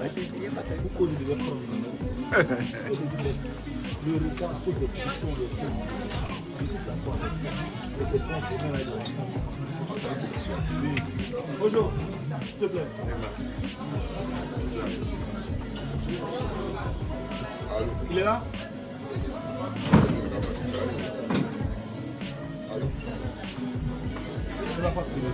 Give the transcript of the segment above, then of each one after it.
Pourquoi je devais prendre le retard à cause des pressions de Facebook. Je suis d'accord avec ça. Et c'est pas pour moi là. Bonjour, s'il te plaît. Il est là? Je vais pas tirer.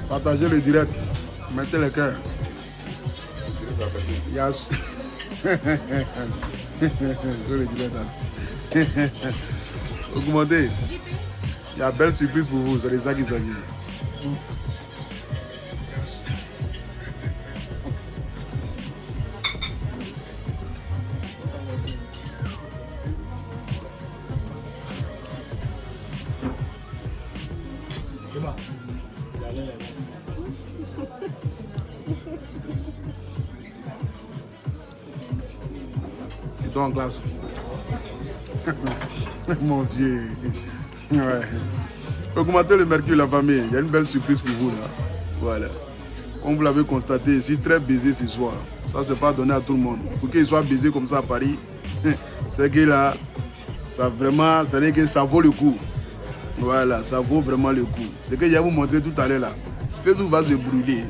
Partagez le direct, mettez les cœurs. Yes. Le direct. Augmentez. Il y a belle surprise pour vous, c'est de ça qu'il s'agit. Et toi en classe. Mon Dieu. Ouais. Augmentez le mercure, la famille. Il y a une belle surprise pour vous là. Voilà. Comme vous l'avez constaté, ici très baisé ce soir. Ça, c'est pas donné à tout le monde. Pour qu'il soit baisé comme ça à Paris, c'est que là, ça vraiment, c'est que ça vaut le coup. Voilà, ça vaut vraiment le coup. C'est que je vais vous montrer tout à l'heure là. Facebook va se brûler.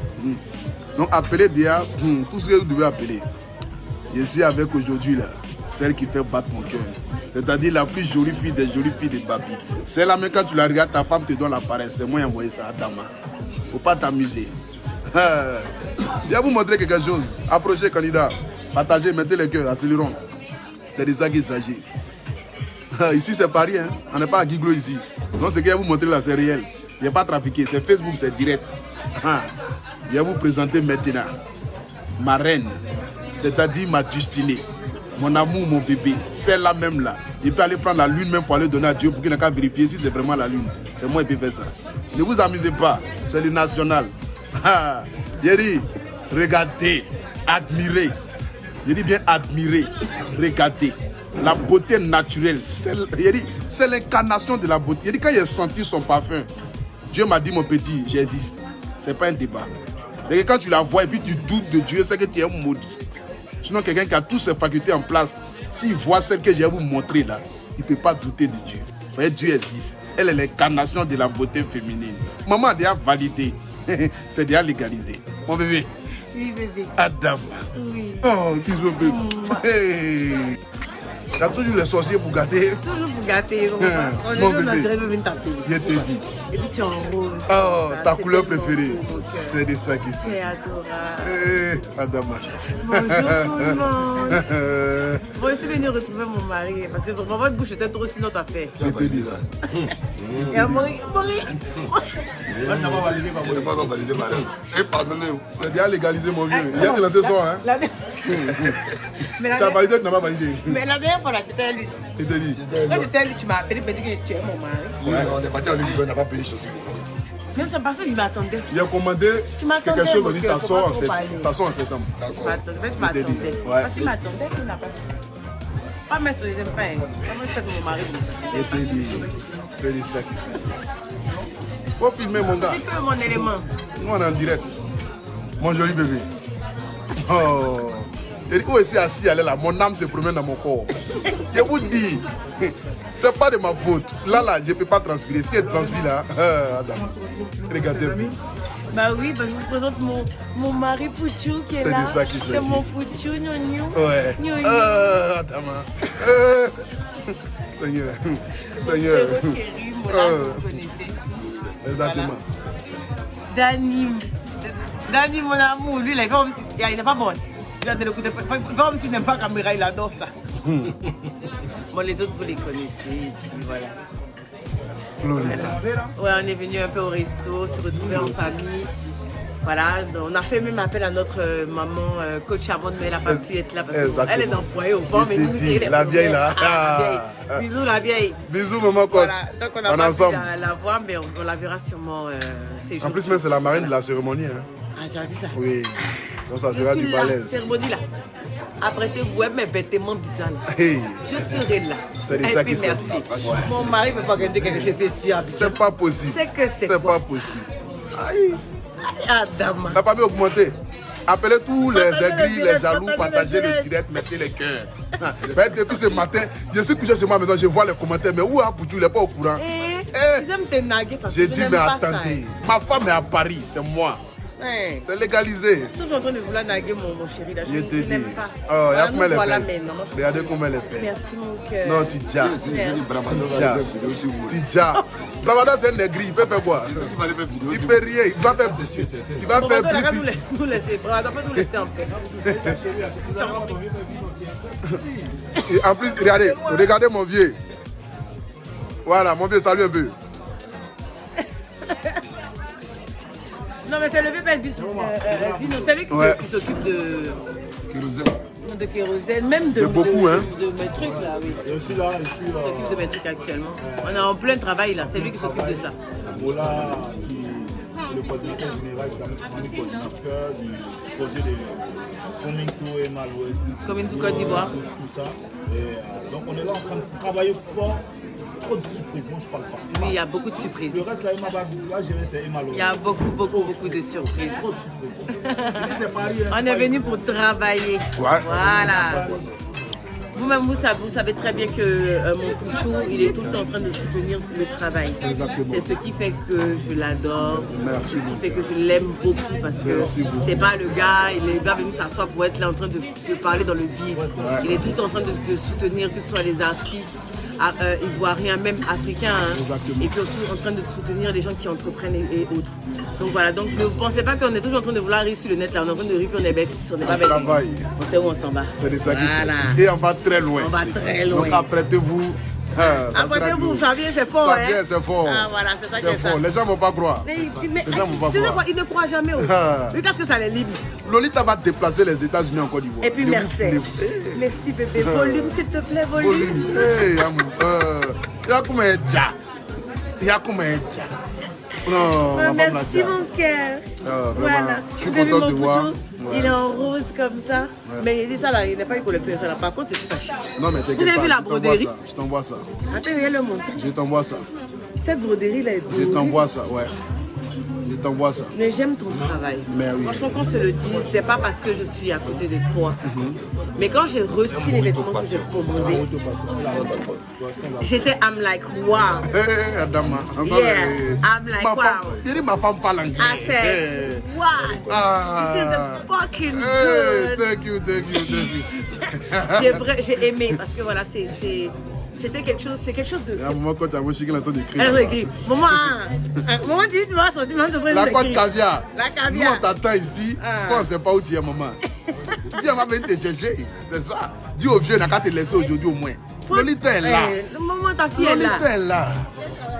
Donc appelez déjà tout ce que vous devez appeler. Je suis avec aujourd'hui là, celle qui fait battre mon cœur. C'est-à-dire la plus jolie fille des jolies filles de Babi. Celle-là, même quand tu la regardes, ta femme te donne la paresse. C'est moi qui ai envoyé ça à Dama. Faut pas t'amuser. Je vais vous montrer quelque chose. Approchez, candidat. Partagez, mettez les cœurs, accélérons. C'est de ça qu'il s'agit. Ici, c'est Paris. Hein? On n'est pas à Guiglo ici. Donc, ce que je vais vous montrer là, c'est réel. Il n'y a pas trafiqué. C'est Facebook, c'est direct. Je vais vous présenter maintenant ma reine, c'est-à-dire ma destinée. Mon amour, mon bébé, celle-là même là. Il peut aller prendre la lune même pour aller donner à Dieu pour qu'il n'a qu'à vérifier si c'est vraiment la lune. C'est moi qui peux faire ça. Ne vous amusez pas, c'est le national. Il dit, regardez, admirez. Il dit bien admirer, regardez. La beauté naturelle, c'est l'incarnation de la beauté. Il dit quand il a senti son parfum, Dieu m'a dit mon petit, j'existe. C'est pas un débat. C'est que quand tu la vois et puis tu doutes de Dieu, c'est que tu es maudit. Sinon, quelqu'un qui a toutes ses facultés en place, s'il voit celle que je vais vous montrer là, il ne peut pas douter de Dieu. Vous voyez, Dieu existe. Elle est l'incarnation de la beauté féminine. Maman a déjà validé. C'est déjà légalisé. Mon bébé. Oui, bébé. Adam. Oui. Oh, qu'ils ont bébé. Hey. Il y a toujours les sorciers pour gâter. Toujours pour gâter. Mon bébé. Je te dis. Et puis tu es en rose. Oh, ta couleur préférée. C'est de ça qui c'est. C'est adorable. Hey, Adama. Bonjour tout le monde. Moi aussi venu retrouver mon mari parce que vraiment votre bouche était trop sinon t'as fait. Je te dis ça. Et à Mori. On n'a pas validé ma On n'a pas validé ma reine. Et pardonnez-vous. C'est déjà légalisé mon vieux. Il y a de lancé son, hein. Tu as validé, tu n'as pas validé. Mais la dernière fois là, c'était lui. Je te dis. Quand c'était lui, tu m'as appelé pour dire que tu es mon mari. Oui, on est parti en Ligue, on n'a pas payé chaussures. Même c'est parce que je m'attendais. Il a commandé Tu m'attendais, quelque chose, on mon dit cœur, ça faut pas sort en trop parler. ça sort en septembre. Tu m'attendais. Ouais. Parce qu'il m'attendait, il n'a pas fait. Pas mettre sur les empagnes. Comment c'est que mon mari dit? Je te dis. Je te dis ça qui c'est. Faut filmer mon gars. Tu peux mon élément. Nous on est en direct. Mon joli bébé. Oh. Et où est-ce assis, elle est là. Mon âme se promène dans mon corps. Je vous dis. C'est pas de ma faute. Là, je ne peux pas transpirer. Si elle transpire là, regardez. Bah oui, bah, je vous présente mon mari Pouchou qui est là. C'est de ça qu'il s'agit. C'est mon Pouchou, gnognou. Ouais. Gnognou. Adama. Seigneur. Mon Seigneur. héros chéri, Mola, vous connaissez. Exactement. Dani, mon amour, lui, il n'est pas bon. Il a de l'écouter. Pas comme s'il n'aime pas la caméra, il adore ça. Bon, les autres, vous les connaissez. Et puis voilà. Ouais, on est venu un peu au resto, se retrouver en famille. Voilà, on a fait même appel à notre maman coach avant, mais elle n'a pas pu être là parce qu'elle est dans le foyer au bord. Mais nous, la vieille là. Bisous la vieille. Bisous maman coach. Voilà. Donc on a pas pu la voir, mais on la verra sûrement ces jours. En plus, même c'est la marraine de la cérémonie. Hein. Ah, j'ai vu ça. Oui. Donc ça sera du balèze. Cérémonie là. Apprêtez-vous, mes vêtements bizarres là. Hey. Je serai là. C'est de ça qui s'agit. Mon mari ne peut pas regarder quelque chose que je fais sur. C'est pas possible. C'est que c'est pas possible. Aïe. Adam. La famille augmentée. Appelez tous les aigris, les jaloux, partagez le direct, mettez les cœurs. Depuis ce matin, je suis couché sur ma maison, je vois les commentaires, mais où est Pouchou, il n'est pas au courant. J'aime te naguer parce que j'ai dit, mais attendez, ma femme est à Paris, c'est moi. Ouais. C'est légalisé. Je suis toujours en train de vouloir naguer mon chéri là. Je te dis. n'aime pas. Oh, il y a comment elle est voilà belle. maintenant. Regardez comment elle est belle. Merci mon cœur. Non, Tidja. Tidja. Tidja. Bravado, c'est un négri, il peut faire quoi? Il peut rien, il va faire. Il va faire plus. Nous laisser, Bravado, nous laisser en paix. Et en plus, regardez mon vieux. Voilà, mon vieux, salut un peu. Non, mais c'est le vieux c'est lui qui s'occupe de kérosène, même de beaucoup, hein. De mes trucs là, oui. Je suis là, Il s'occupe de mes trucs actuellement. On est en plein travail là, c'est lui qui s'occupe de ça. Voilà, qui est le coordinateur général, le coordinateur du projet de Coming to Emmanuel. Coming to Côte d'Ivoire. Tout ça. Et, donc on est là en train de travailler fort. Trop de surprises, moi je parle pas. Oui, il y a beaucoup de surprises. Le reste là, c'est Emmanuel. Il y a beaucoup de surprises. Trop de surprises. Ici c'est Paris. On est venu pour travailler. Ouais. Voilà. Vous-même, vous savez très bien que mon Pouchou, il est tout le temps en train de soutenir le travail. Exactement. C'est ce qui fait que je l'adore. Merci C'est ce qui fait que je l'aime beaucoup parce que c'est pas le gars, il est pas venu s'asseoir pour être là en train de parler dans le vide. Ouais. Il est tout le temps en train de soutenir que ce soit les artistes ivoiriens, même africains, hein, et puis toujours en train de soutenir les gens qui entreprennent et autres. Donc voilà, donc ne pensez pas qu'on est toujours en train de vouloir rire sur le net, là, on est en train de rire, puis on est bête, on n'est pas bête. On sait où on s'en va. C'est de ça qui c'est. Et on va très loin. On va très loin. Donc apprêtez-vous. Apprêtez-vous, ça vient, c'est fort. Ça vient, c'est fort. Ah voilà, c'est ça qui est fort. ça. Les gens ne vont pas croire. Les gens vont pas croire. Ils ne croient jamais. Regarde ce que ça les livre. Lolita va déplacer les États-Unis en Côte d'Ivoire. Et puis merci. Merci bébé. Volume, s'il te plaît, volume. Hey, non, merci mon cœur. Voilà. Je suis content de voir. Il est en rose comme ça. Ouais. Mais il dit ça là, il n'est pas une collectionné ça là. Par contre, c'est tout fâché. Non, mais t'inquiète pas. Vous avez vu la broderie? Je t'envoie ça. Attends, viens le montrer. Je t'envoie ça. Cette broderie là est beau. Je t'envoie ça, ouais. Je t'envoie ça. Mais j'aime ton travail. Mais oui. Franchement, quand on se le dit, c'est pas parce que je suis à côté de toi. Mais quand j'ai reçu les vêtements que j'ai commandés, j'étais, I'm like, wow. Hey, Adama. Yeah, I'm like, wow. Il dit ma femme parle anglais. I said, wow. This is the fucking good. Thank you. J'ai aimé parce que voilà, c'était quelque chose, c'est quelque chose de... Il y a un moment quand tu as vu qu'il entend d'écrire. Elle écrit. Maman, dit, tu vas sortir, maman, tu vas la côte caviar. La caviar. Nous, on t'attend ici, quand on ne sait pas où tu es, maman. Tu dis, elle va venir te chercher. C'est ça. Dis au vieux, n'a qu'à te laisser aujourd'hui au moins. Lolita est là. Maman, ta fille est là. Lolita est là.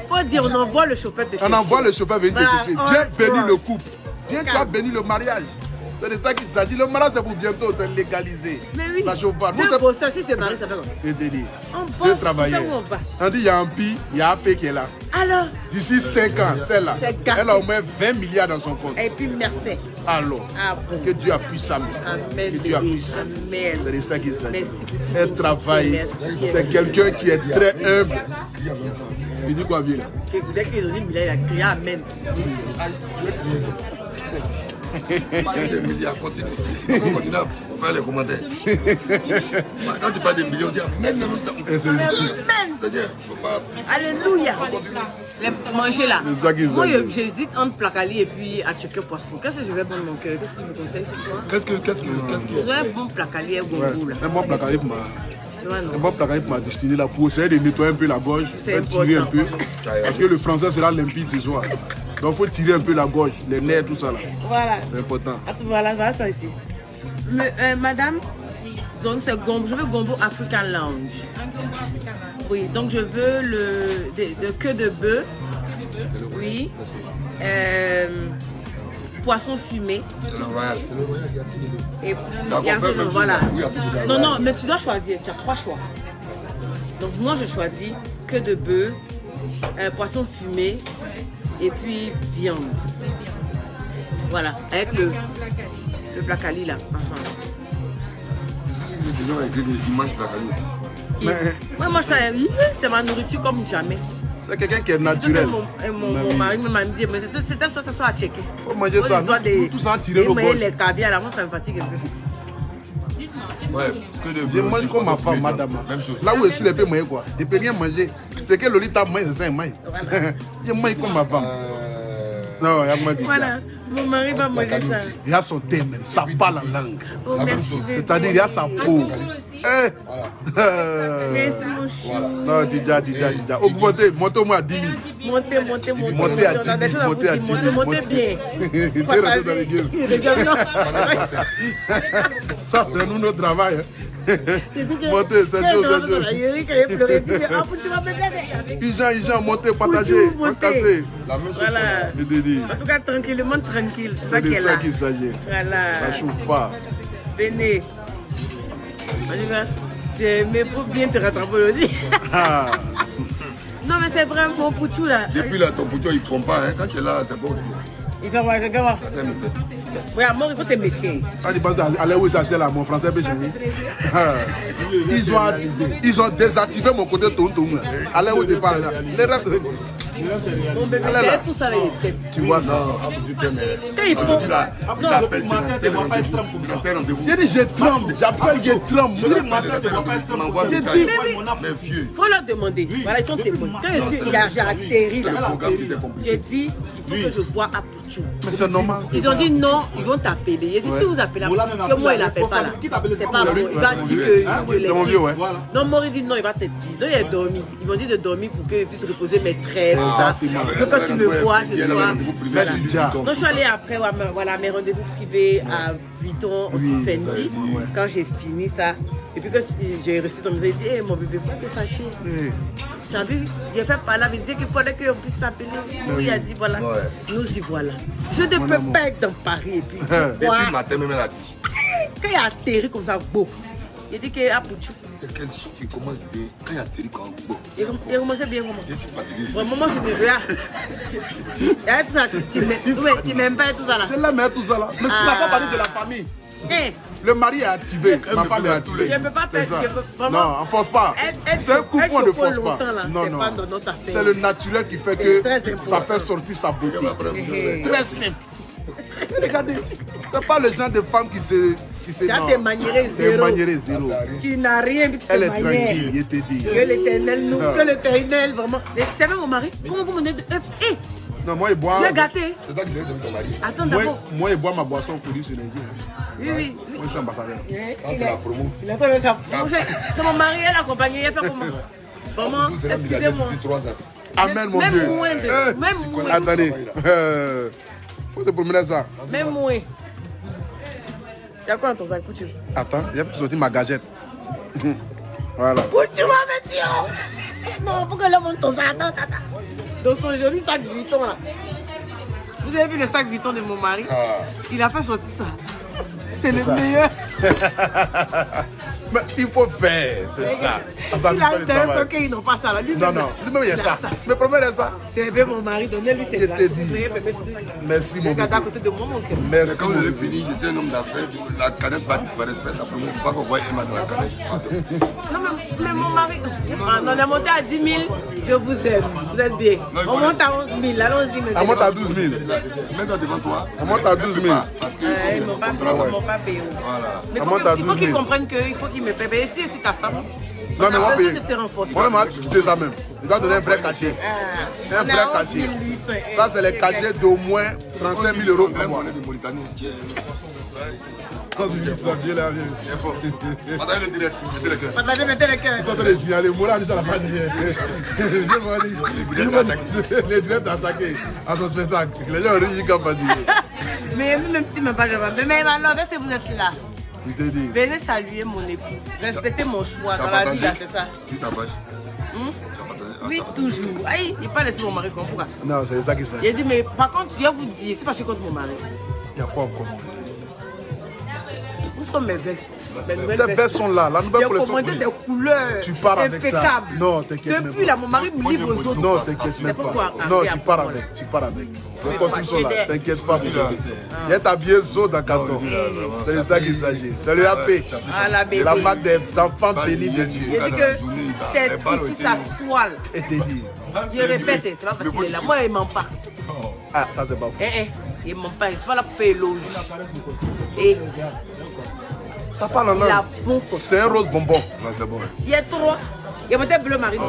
Faut dire, on envoie le chauffeur te chercher. On envoie le chauffeur venir te chercher. Viens bénir le couple. Viens, tu as béni le mariage. C'est de ça qu'il s'agit. Le mariage, c'est pour bientôt, c'est légalisé. Mais oui. Ça chauffe pas. Deux bosseurs, si c'est marié, ça fait quoi? Je te dis. On bosse, on dit, il y a un pi, il y a AP qui est là. Alors? D'ici 5 ans, celle-là, elle a au moins 20 milliards dans son compte. Et puis, merci. Alors, que Dieu appuie sa main. Amen. Que Dieu appuie sa main. C'est de ça qu'il s'agit. Merci. Elle travaille. C'est quelqu'un qui est très humble. Il dit quoi, vieux là? Dès qu'il dit, il a crié Amen. Des milliards, continue. faire les commentaires. Quand tu parles des millions, on dit Amen. Seigneur, faut pas. Alléluia. Manger là. Zaghi, Moi, Zaghi. j'hésite entre placali et puis à checker poisson. Qu'est-ce que je vais prendre mon cœur? Qu'est-ce que tu me conseilles ce soir? Qu'est-ce que Je vais un bon placali et gongo là. Un bon placali pour Tu vois, non? un bon placali pour ma destinée là, pour essayer de nettoyer un peu la gorge, C'est tirer un important. peu. Parce que le français sera limpide ce soir. Donc il faut tirer un peu la gorge, les nerfs, tout ça là. Voilà. C'est important. Attends, voilà ça ici. Madame, donc c'est gombo. Je veux gombo African Lounge. Oui, donc je veux de queue de bœuf. Oui. Poisson fumé. C'est le royal. Et D'accord, il y a un peu fais de- même voilà. chose. Oui, absolument. Non, non, mais tu dois choisir. Tu as 3 choix. Donc moi, je choisis queue de bœuf, poisson fumé et puis viande. Voilà, avec le placali là. Les gens ont écrit des images placali aussi. Mais Moi, ça, c'est ma nourriture comme jamais. c'est quelqu'un qui est Surtout naturel. que mon mari m'a dit, mais c'était ça à checker. Il faut manger ça. Nous, tout ça à tirer nos gorges. Les caviar là, moi ça me fatigue un peu. Ouais, que de Je mange comme ma femme, madame. Même chose. Là où je suis, les peux manger quoi. Je ne peux rien manger. C'est que Lolita mange, c'est ça, il mange. Je mange comme ma femme. Non, il y a pas dit. Voilà, mon mari va manger ça. Il y a son thé même, ça parle en langue. Oh, La même merci. chose. C'est-à-dire, il y a sa peau. Eh. Merci mon chou. Non, déjà. Augmentez, montez au moins à 10 000. Montez. Montez à 10 On a des 000. choses à vous Montez à dire. 10 000. Montez bien. T'es rentré dans les gueules. Les gars, non. Ça, c'est nous notre travail. Montez, c'est chaud. Eric a pleuré. Il dit, ah, tu vas me donner. Jean, montez, partagez, Montez. cassez. La même chose. Voilà. Je te dis, En tout cas, tranquillement, tranquille. C'est ça c'est qui de est ça là. qu'il s'agit. Voilà. Ça chauffe pas. Venez. En tout cas, mais il faut bien te rattraper aussi. Ah. Non, mais c'est vraiment mon pouchou là. Depuis là, ton poucho il prend pas. Hein. Quand tu es là, c'est bon aussi. Il va voir, regarde. Oui, à mort, il faut te métier. Quand tu penses à aller où ça c'est là, mon français peut changer. Ils ont désactivé mon côté tonton là. Allez où tu parles là. Les rêves. Mon bébé, Elle est là. c'est tout ça avec les têtes. Tu vois ça. Non, tu t'aimes. Quand il prend. Il appelle, il a fait rendez-vous. J'ai dit je tremble, j'appelle je tremble. Il m'envoie J'ai message. dit- Mais vieux. Il faut leur demander. Voilà, ils sont témoins. Quand j'ai atterri là, Le programme qui était compliqué. j'ai dit, il faut que je vois à Pouchou. Mais c'est normal. Ils ont dit non, ils vont t'appeler. J'ai dit, si vous appelez là, que moi il appelle pas là. C'est pas bon. Il va dire que C'est mon vieux, ouais. Non, Maurice dit non, il va te dire. Donc il a dormi. Ils m'ont dit de dormir pour qu'il puisse reposer mes traits. Exactement. Que quand tu me vois, je sois. Mais tu dis, Donc je suis allée après voilà, mes rendez-vous privés à Vuitton, au Oui, Fendi. ça a été, ouais. Quand j'ai fini ça, et puis quand j'ai reçu ton message, j'ai dit, hey, mon bébé, pourquoi t'es fâché? eh, Tu as vu, j'ai fait par là, il disait qu'il fallait qu'on puisse t'appeler. Oui, il a dit voilà, Ouais. nous y voilà. Je ne peux amour. pas être dans Paris et puis. Depuis Quoi? le matin, même elle a dit. Quand il a atterri comme ça, beau. Il a dit qu'il a Pouchou. C'est quel tu commences bien. Quand il a atterri quand bon. Il commençait bien comment? Je suis fatigué. Vraiment, moi je me regarde. Il y a tout ça, tu m'aimes pas tout ça là. je l'aime tout ça là. Mais ça fait partie de la famille. Eh, Le mari est activé, Elle ma me femme est fait activée. je ne peux pas C'est faire. ça. Je peux vraiment. Non, on force pas. C'est un couple, on ne force pas. Non, C'est non. pas dans notre affaire. C'est le naturel qui fait C'est très que important. ça fait sortir sa beauté. Eh, Très simple. Regardez, c'est pas le genre de femme qui se. Tu as non. tes manières Des zéro. manières zéro. Tu n'as rien vu de tes Elle est manières. tranquille, je te dis. Que l'éternel nous, Ah. que l'éternel vraiment. C'est même mon mari. Comment vous me dites? Eh, Non, moi, il boit. j'ai gâté. C'est toi qui devais aimer ton mari. Attends Moi, d'abord. moi, il boit ma boisson pour lui sur les yeux. Oui. Moi, je suis ambassadeur. Quand c'est la promo. Il attend de ça. C'est mon mari, elle accompagne. Il a fait comment? Vraiment, Tout sera milliardaire excusez-moi. d'ici 3 ans. Amen, mon Même Dieu. moins de. Eh, Même moins. Attendez. Faut te promener ça. Même moins. Tu as quoi dans ton sac, Pouchou? Attends, j'ai fait sortir ma gadget. Voilà. Pouchou va me dire. Non, pourquoi le monte ton sac? Attends. Dans son joli sac Vuitton là. Vous avez vu le sac Vuitton de mon mari? Ah. Il a fait sortir ça. C'est le ça. meilleur. Mais il faut faire, c'est ça. Ça il a un qu'ils n'ont pas ça là. Non, non, lui-même il y a ça. Mais premier il y a ça. C'est bien mon mari, donnez-lui ses glaces. Merci mon bébé. Regarde à côté de moi mon cœur. Merci. Mais quand vous avez fini, je suis un homme d'affaires, la canette va disparaître. Après, il ne faut pas qu'on voit Emma dans la canette. Non, mais mon mari, on est monté à 10 000, je vous aime. Vous êtes bien. On monte à 11 000, allons-y. On monte à 12 000. Mets ça devant toi. On monte à 12 000. Parce que Ils ne m'ont pas payé. voilà. Mais il faut qu'ils comprennent qu'il faut qu'ils me paient. Et si je suis ta femme, non, mais on va payer. de se renforcer. Moi-même, je vais ça même. Il doit donner un vrai cachet. Un vrai cachet. Ça, c'est les cachets d'au moins 35 000 euros par mois. On est de Mauritanie. Quand tu dis ça, viens là, viens. C'est fort. Partagez le direct, mettez le cœur. Mettez le cœur. Ils sont en train de signaler. Moula dit ça la pas dit. Les directs attaqués à son spectacle. Les gens rient quand pas dire. Mais même si je ne pas, mais alors, si vous êtes là, Il te dit. venez saluer mon époux. Respectez mon choix dans la vie, là, c'est ça. Si t'as page. Oui, toujours. Aïe, il n'a pas laissé mon mari comme pourquoi. Non, c'est ça qui s'agit. Il a dit, mais par contre, je viens vous dire, c'est pas que je suis contre mon mari. Il y a quoi encore? Où sont mes vestes? Tes vestes sont là. La nouvelle collection. Il y a des couleurs. Tu pars avec ça. impeccables. Non, t'inquiète même pas. Depuis là, mon mari me livre aux autres. Non, t'inquiète même pas. Non, tu pars avec. Tu pars avec. Les costumes sont là. T'inquiète pas. Il y a ta vieille zo dans le carton. C'est de ça qu'il s'agit. C'est le AP. Ah, la bébé. La marque des enfants bénis de Dieu. Il dit que c'est ici sa soile. Et te dit. Je répète, c'est pas parce qu'il est là. Moi, il ne ment pas. Ah, ça c'est pas faux. Il ne ment pas. Il ne pas là pour faire éloge. Et Ça parle en il a langue. bon costume. C'est un rose bonbon. C'est bon. Il y a trois. Il y a peut-être bleu marine.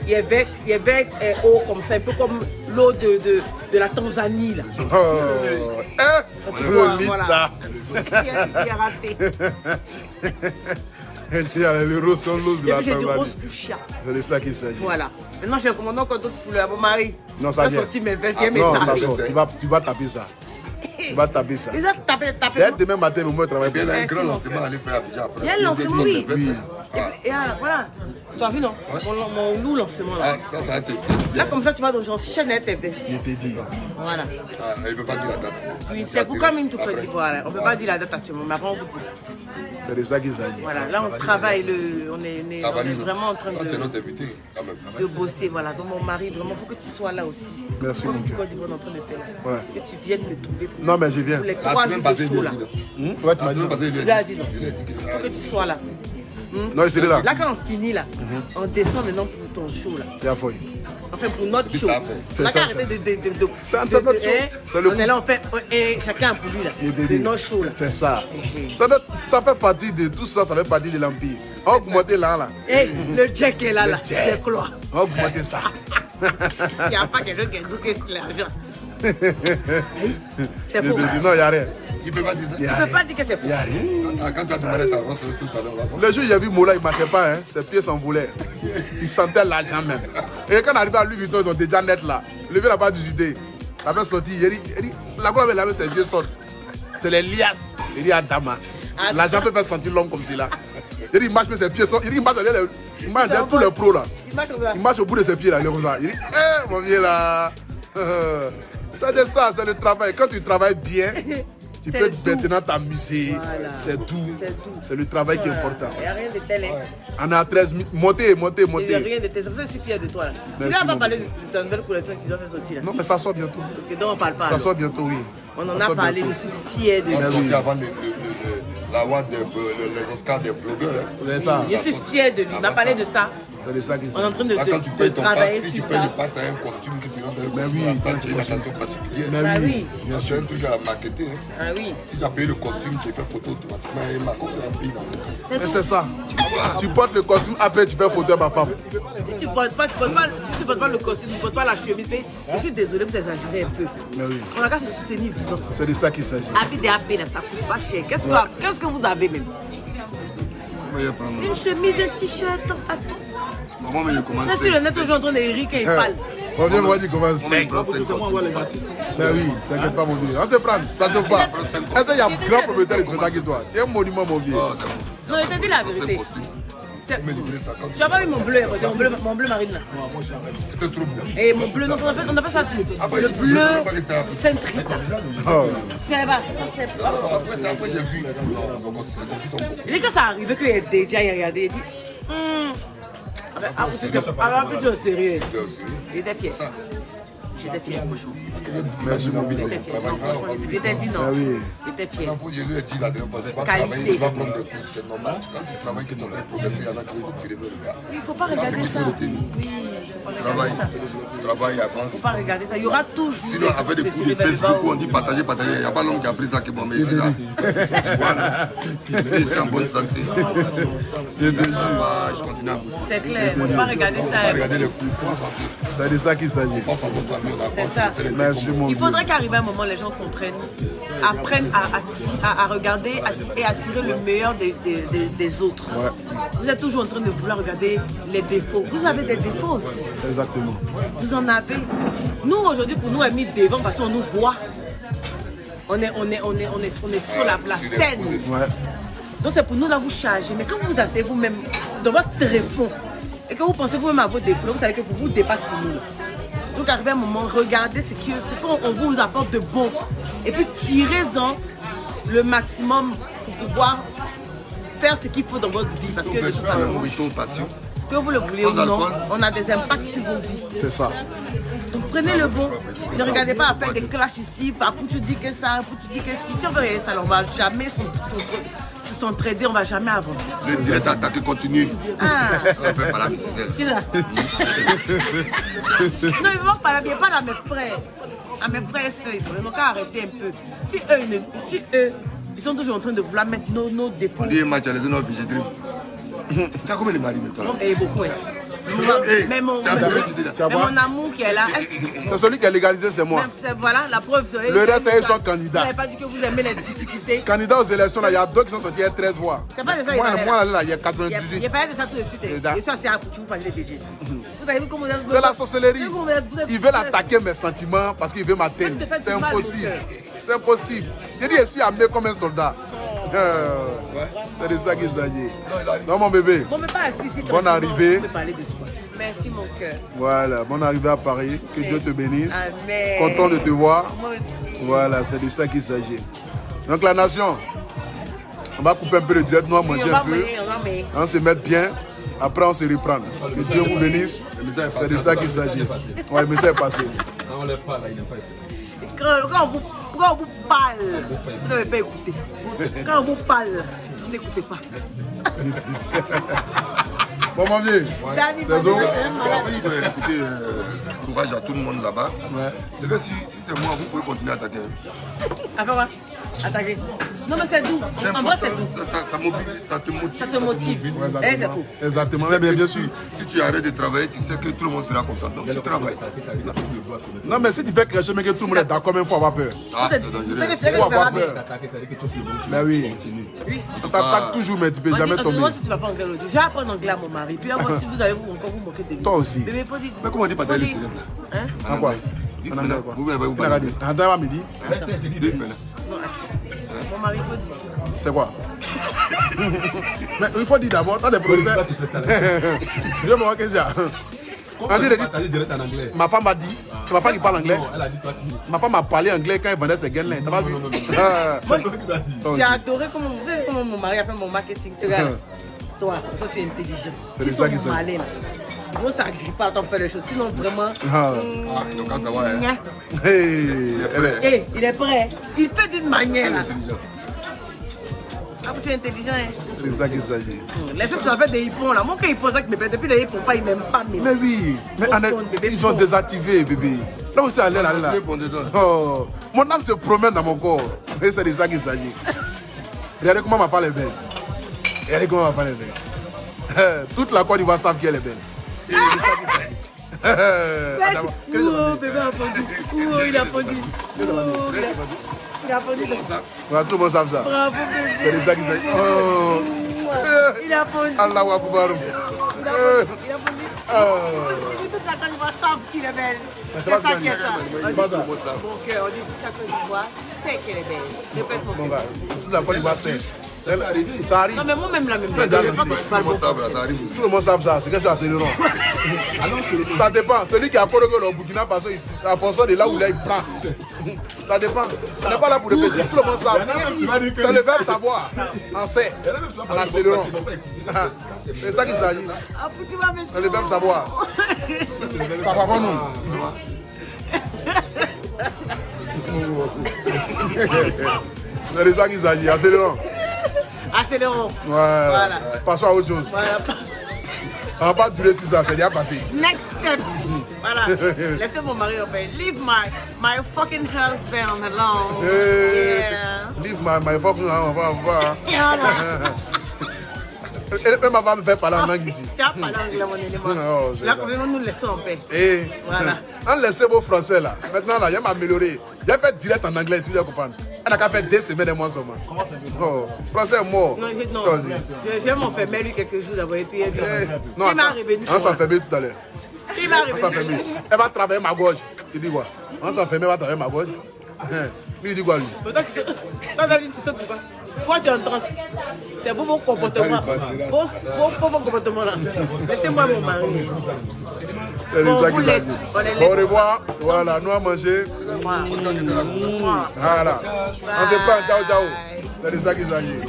Il y a vert eau comme ça, un peu comme l'eau de la Tanzanie. Là. Oh, Tu vois, Lolita. voilà. Il a raté. Il y a le rose comme l'os de Et la puis j'ai du Tanzanie. rose fuchsia. C'est de ça qu'il s'agit. Voilà. Maintenant, j'ai commandé encore d'autres couleurs. Mon mari. Non, ça j'ai vient. sorti mes vestes, j'ai mes Non, ça sacs. sort. Tu vas taper ça. Tu vas taper ça. Ils ont tapé. Dès demain matin, le moi travaille Il y pour a ça. un grand lancement à aller faire à Abidjan après. Il y a un lancement, oui. Oui. Et voilà. Tu as vu, non? Mon loup lancement là. Ah, ça va te faire. Là, comme ça, tu vas dans genre chaîne tes vestes. Il te dit. Voilà. Ah, il ne peut pas dire la date. Oui, c'est pour comme une tout petit. Voilà. On ne peut pas dire la date actuellement, mais après, on vous dit. C'est de ça qu'il s'agit. Voilà, là, on travaille, on est vraiment en train Toi, tu es notre invité, quand même. de bosser. Voilà. Donc, mon mari, vraiment, il faut que tu sois là aussi. Merci, Comme mon tu cœur. es en train de faire. Ouais. Que tu viennes me trouver. Pour Non, mais je viens. pour les La 3 semaine jours passée, de il show lui là. a dit non. Ouais, tu La m'as semaine dit. passée, il lui Il a a dit dit non. non. Il a dit que. Il faut que tu sois là. Non, il est là. Là, quand on finit là, on descend maintenant pour ton show là. C'est à fouille. Enfin, pour notre Puis show. ça a fait. C'est On a ça, qu'à arrêter de C'est notre show. C'est le on est là, on fait chacun pour lui là. Il te De dit. notre show là. C'est ça. Ça fait partie de tout ça, ça fait partie de l'Empire. On va augmenter là. Et le Jack est là, Le là. Jack. C'est quoi? On va augmenter ça. Il n'y a pas quelque chose qui est doué que l'argent. C'est Il faux. te dit, non, il n'y a rien. Il ne peut pas dire Il y ça. a Tu ne peux rien. pas dire que c'est Il faux. n'y a rien. Ah, quand tu as demandé ta rosse tout à l'heure, on va voir. Le jour où j'ai vu Mola, il ne marchait pas, hein. Ses pieds s'envolaient. Il sentait l'argent même. Et quand on arrive à Louis Vuitton, ils ont déjà net là. Le vieux n'a pas d'utilité. Ça avait sorti. Il dit, la gueule avait lavé ses yeux sortent. C'est les liasses. Il dit à Dama. L'argent peut faire sentir l'homme comme cela. Il dit, il marche, mais ses pieds sont. Il dit, il marche derrière tous les pros là. Il marche comme ça. Il marche au bout de ses pieds là. Il est comme ça. Il dit, mon vieux là. C'est ça, c'est le travail. Quand tu travailles bien, tu peux C'est maintenant t'amuser. Voilà. C'est tout. C'est tout. C'est le travail qui est important. Il n'y a rien de tel. Hein. On est à 13 000. Montez. Il n'y a rien de tel. C'est pour ça que je suis fier de toi là. Tu Merci, n'as pas mon parlé de ta nouvelle collection qui doit faire sortir là. Non, mais ça sort bientôt. Que dont on ne parle pas. Ça alors. sort bientôt, oui. On en Ça a sort parlé, bientôt. je suis fier de On va lui. sortir avant la voix les Oscars des blogueurs. Hein. C'est ça. Je suis fier de lui. Il m'a parlé de ça. C'est de ça qui On est en train de Là, quand tu payes ton pass, travailler si tu sur payes le ça. pass à un costume que tu rentres dans le Mais costume, oui, ça, quand tu tu as une achètes. attention particulière. Mais Ah oui. oui. Ça, c'est un truc à marketer. Hein. Ah oui. Si tu as payé le costume, tu fais photo automatiquement et ma comme c'est un pays dans le monde. Mais c'est ça. Tu portes le costume, après tu fais photo à ma femme. Si tu ne portes pas le costume, tu ne portes pas la chemise, mais je suis désolée, vous exagérez un peu. Mais oui. On a qu'à se soutenir vivant. C'est de ça qu'il s'agit. Habit des AP, là, ça coûte pas cher. Qu'est-ce que vous avez même? Une chemise, un t-shirt, en passant. Comment mais je commence Là, sur le net, aujourd'hui en train de rire quand il parle. On vient voir dire comment c'est. c'est. Mais oui, t'inquiète pas, mon vieux. On se prend, ça ne pas. Est-ce qu'il y a un grand propriétaire de spectacle que toi? Tu es un monument, mon vieux. Oh, c'est bon. Non, je te dis la C'est vérité. costume. Tu as pas vu mon bleu, mon bleu marine là? C'était trop beau. Et mon bleu, non, on appelle ça le bleu Saint-Rita. C'est là-bas. Après j'ai vu. Il dit que ça arrivait qu'il ait déjà regardé, il dit. Alors, plus au sérieux. Il était fier. J'étais fier. Merci mon Il était fier. Franchement, il était dit non. Il était fier. Je lui ai dit la dernière fois, tu vas travailler, tu vas prendre des cours, c'est normal. Quand tu travailles, que tu as progressé, il y en a qui vont te tirer vers le gars. Il ne faut pas regarder ça. Travail avance. Il ne faut pas regarder ça. Il y aura toujours. Sinon, avec des coups de Facebook, on dit partager. Il n'y a pas l'homme qui a pris ça qui m'a mis ici là. Voilà. Et c'est en bonne santé. Je continue à bosser. C'est clair. Il ne faut pas regarder ça. Il ne faut pas regarder les fous. C'est de ça qu'il s'agit. On pense à notre famille. C'est ça. Merci mon Il Dieu. faudrait qu'arrive un moment, les gens comprennent, apprennent à regarder et à tirer le meilleur des autres. Ouais. Vous êtes toujours en train de vouloir regarder les défauts. Vous avez des défauts aussi. Exactement. Vous en avez. Nous, aujourd'hui, pour nous, mis devant, parce qu'on nous voit. On est sur la scène. Ouais. Donc c'est pour nous là, vous chargez. Mais quand vous vous asseyez vous-même dans votre téléphone et que vous pensez vous-même à vos défauts, vous savez que vous dépassez pour nous. Donc arrivé un moment, regardez ce qu'on vous apporte de bon. Et puis tirez-en le maximum pour pouvoir faire ce qu'il faut dans votre vie. Parce que de toute façon, que vous le voulez ou non, on a des impacts sur vos vies. C'est ça. Donc prenez le bon. Ne regardez pas à faire des clashs ici. Après tu dis que ça, après tu dis que si. Si on veut regarder ça, on ne va jamais s'entraider, on ne va jamais avancer. Le direct attaqué continue. Ah. On fait pas la musique. Qui ça? Non, ils ne vont pas la bien, pas à mes frères. À mes frères et soeurs, ils n'ont qu'à arrêter un peu. Si eux, ils sont toujours en train de vouloir mettre nos défauts. On dit match à les zones végétales. Tu as combien de maris maintenant? Et beaucoup, hein. Mais mon amour qui est là. C'est celui qui a légalisé, c'est moi. Voilà, la preuve. Le reste, ils sont candidats. Vous n'avez pas dit que vous aimez les difficultés. Candidats aux élections, là, il y a d'autres qui sont sortis, il y a 13 voix. C'est pas de ça, moi, là, il y a 98. Il n'y a pas de ça tout de suite. Et ça, c'est à tu vous parlez de DG. Vous avez vu comment c'est la sorcellerie. Ils veulent attaquer mes sentiments parce qu'ils veulent m'atteindre. C'est impossible. C'est impossible. J'ai dit, je suis armé comme un soldat. C'est de ça qu'il s'agit. Non, mon bébé. Bon, mais pas assis, bonne arrivée. Merci, mon cœur. Voilà, bonne arrivée à Paris. Que Dieu te bénisse. Amen. Content de te voir. Moi aussi. Voilà, c'est de ça qu'il s'agit. Donc, la nation, on va couper un peu le direct, nous on va manger un peu. On se met bien. Après, on se reprend. Que Dieu vous bénisse. C'est de ça qu'il s'agit. Ouais, le message est passé. On ne lève pas là, il n'a pas été. Quand on vous parle, vous n'avez pas écouté. Quand on vous parle, vous n'écoutez pas. Bon, mon vieux. Écoutez, courage à tout le monde là-bas. C'est que si c'est moi, vous pouvez continuer à attaquer. Après quoi? Attaquer. Non, mais c'est doux. En vrai, c'est doux. Ça mobilise, ça te motive. Ça te motive. C'est fou. Exactement. Bien sûr. Si tu arrêtes de travailler, tu sais que tout le monde sera content. Donc tu travailles. Non, mais si tu fais cracher, mais que tout le monde est d'accord, il faut avoir peur. Ah, c'est dangereux. Il faut avoir peur. Mais oui. On t'attaque toujours, mais tu ne peux jamais tomber. Moi, si tu ne vas pas en anglais, je vais apprendre anglais à mon mari. Puis si vous allez encore vous moquer de lui. Toi aussi. Mais faut dire. Mais comment on dit pas d'aller le là? En quoi? En anglais. Vous avez parlé. En à midi. Mon mari, il faut dire. C'est quoi? Mais il faut dire d'abord, dans des procès. Je vais me voir que ma femme a dit, c'est ma femme qui parle anglais. Ma femme a parlé anglais quand elle vendait ses gains là. T'as pas vu? J'ai adoré comment mon mari a fait mon marketing. Toi, tu es intelligent. C'est ça qui s'agit. Bon, ça grippe pas à t'en faire les choses. Sinon, vraiment. Donc, quand ça va, hein. Il est prêt. Il fait d'une manière là. Ah, tu es intelligent, hein. C'est ça qu'il s'agit. Laissez ça faire des hippons là. Moi, quand ils posent avec mes bébés, depuis les hippons, ils m'aiment pas. Mais oui, mais ils ont désactivé, bébé. Là où c'est allé là. Oh, mon âme se promène dans mon corps. Et c'est de ça qu'il s'agit. Regardez comment ma femme est belle. Regardez comment ma femme est belle. Toute la Côte d'Ivoire savent qu'elle est belle. Et c'est ça qu'il s'agit. Oh, bébé a fondu. Oh, il a fondu. Il a fondu. Tout le monde sait ça. Bravo, bébé. C'est de ça qu'il s'agit. Oh. Il a fondu. Allahu Akbar. Il a fondu. Toute la Côte d'Ivoire savent qu'il est belle. C'est ça qui est ça. Mon cœur, on dit toute la Côte d'Ivoire sait qu'elle est belle. Répète mon cœur. Toute la Côte d'Ivoire sait. Ça arrive. Non, mais moi-même, la même Mais chose. d'ailleurs, Tout le monde savent, là, ça arrive aussi. Tout le monde savent ça, c'est quelque chose d'accélérant. Ça dépend. Celui qui a Porogo au Burkina Faso, en fonction de là où il prend. Ça dépend. On n'est pas là pour répéter. Tout le monde sait. C'est le verbe savoir. On sait. En accélérant. C'est ça qu'il s'agit. C'est le verbe savoir. Ça va pas nous. C'est ça qu'il s'agit. Accélérant. Accélérons. Voilà. Passons à autre chose. Voilà. On va pas durer sur ça, c'est déjà passé. Next step. Voilà. Laissez mon mari en paix. Leave my fucking husband alone. Yeah. Leave my fucking house. Voilà. Elle m'a me faire parler en anglais ici. Tu as parlé anglais, mon élément. Non, Là, quand même, nous laissons en paix. Et Voilà. on laisse vos français là. Maintenant, là, il m'a amélioré. J'ai fait direct en anglais, si vous comprenez. Elle n'a qu'à faire 2 semaines et moins seulement. Oh, français mort. Non, je vais m'enfermer lui quelques jours d'abord et puis elle non, il m'a révélé. on s'enferme tout à l'heure. Il m'a On s'enferme. révélé. Elle va travailler ma gorge. Il dit quoi? On s'enferme, elle va travailler ma gorge. Lui, il dit quoi lui? Toi, tu sais pourquoi? Toi, tu es en transe. C'est vous, vos comportements. Vos comportements là. Laissez-moi mon mari. Bon, on vous laisse. On les laisse. Au revoir. Voilà, nous à manger. Moi. Voilà. On se prend. Ciao, ciao. C'est de ça qu'il s'agit.